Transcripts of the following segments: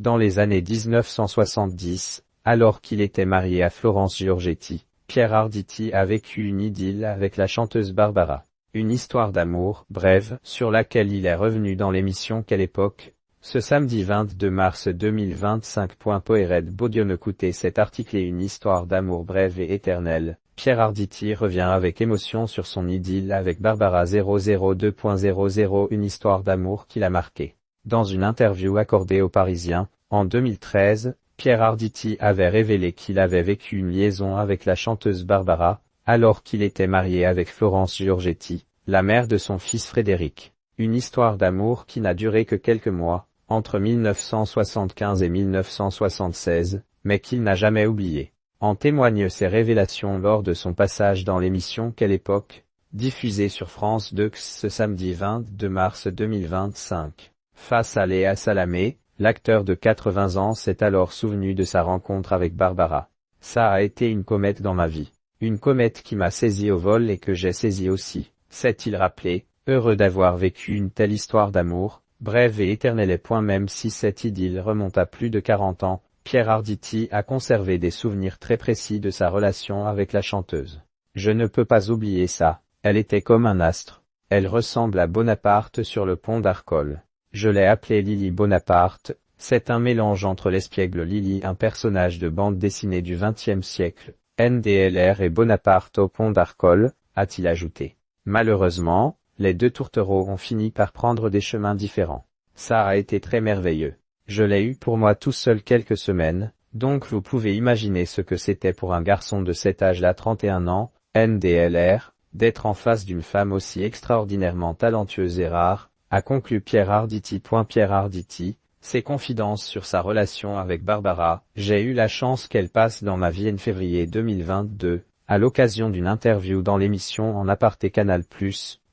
Dans les années 1970, alors qu'il était marié à Florence Giorgetti, Pierre Arditi a vécu une idylle avec la chanteuse Barbara. Une histoire d'amour, brève, sur laquelle il est revenu dans l'émission Quelle époque, ce samedi 22 mars 2025. Poéred Baudion. Écoutez cet article et une histoire d'amour brève et éternelle. Pierre Arditi revient avec émotion sur son idylle avec Barbara. 002.00 Une histoire d'amour qui l'a marqué. Dans une interview accordée aux Parisiens, en 2013, Pierre Arditi avait révélé qu'il avait vécu une liaison avec la chanteuse Barbara, alors qu'il était marié avec Florence Giorgetti, la mère de son fils Frédéric. Une histoire d'amour qui n'a duré que quelques mois, entre 1975 et 1976, mais qu'il n'a jamais oublié. En témoignent ses révélations lors de son passage dans l'émission Quelle époque, diffusée sur France 2 ce samedi 22 mars 2025. Face à Léa Salamé, l'acteur de 80 ans s'est alors souvenu de sa rencontre avec Barbara. Ça a été une comète dans ma vie. Une comète qui m'a saisi au vol et que j'ai saisi aussi, s'est-il rappelé, heureux d'avoir vécu une telle histoire d'amour, brève et éternelle. Même si cette idylle remonte à plus de 40 ans, Pierre Arditi a conservé des souvenirs très précis de sa relation avec la chanteuse. Je ne peux pas oublier ça, elle était comme un astre. Elle ressemble à Bonaparte sur le pont d'Arcole. Je l'ai appelée Lily Bonaparte, c'est un mélange entre l'espiègle Lily, un personnage de bande dessinée du XXe siècle, NDLR et Bonaparte au pont d'Arcole, a-t-il ajouté. Malheureusement, les deux tourtereaux ont fini par prendre des chemins différents. Ça a été très merveilleux. Je l'ai eu pour moi tout seul quelques semaines, donc vous pouvez imaginer ce que c'était pour un garçon de cet âge-là, 31 ans, NDLR, d'être en face d'une femme aussi extraordinairement talentueuse et rare, a conclu Pierre Arditi. Pierre Arditi, ses confidences sur sa relation avec Barbara. J'ai eu la chance qu'elle passe dans ma vie en février 2022, à l'occasion d'une interview dans l'émission En aparté Canal+.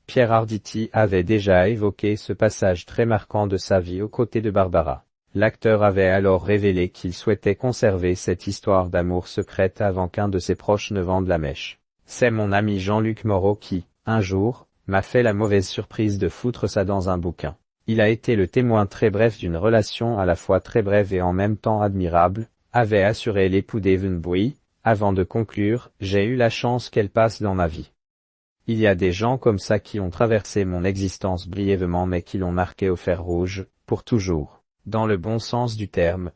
Pierre Arditi avait déjà évoqué ce passage très marquant de sa vie aux côtés de Barbara. L'acteur avait alors révélé qu'il souhaitait conserver cette histoire d'amour secrète avant qu'un de ses proches ne vende la mèche. C'est mon ami Jean-Luc Moreau qui, un jour, m'a fait la mauvaise surprise de foutre ça dans un bouquin. Il a été le témoin très bref d'une relation à la fois très brève et en même temps admirable, avait assuré l'époux d'Evenbury, avant de conclure, j'ai eu la chance qu'elle passe dans ma vie. Il y a des gens comme ça qui ont traversé mon existence brièvement mais qui l'ont marqué au fer rouge, pour toujours. Dans le bon sens du terme,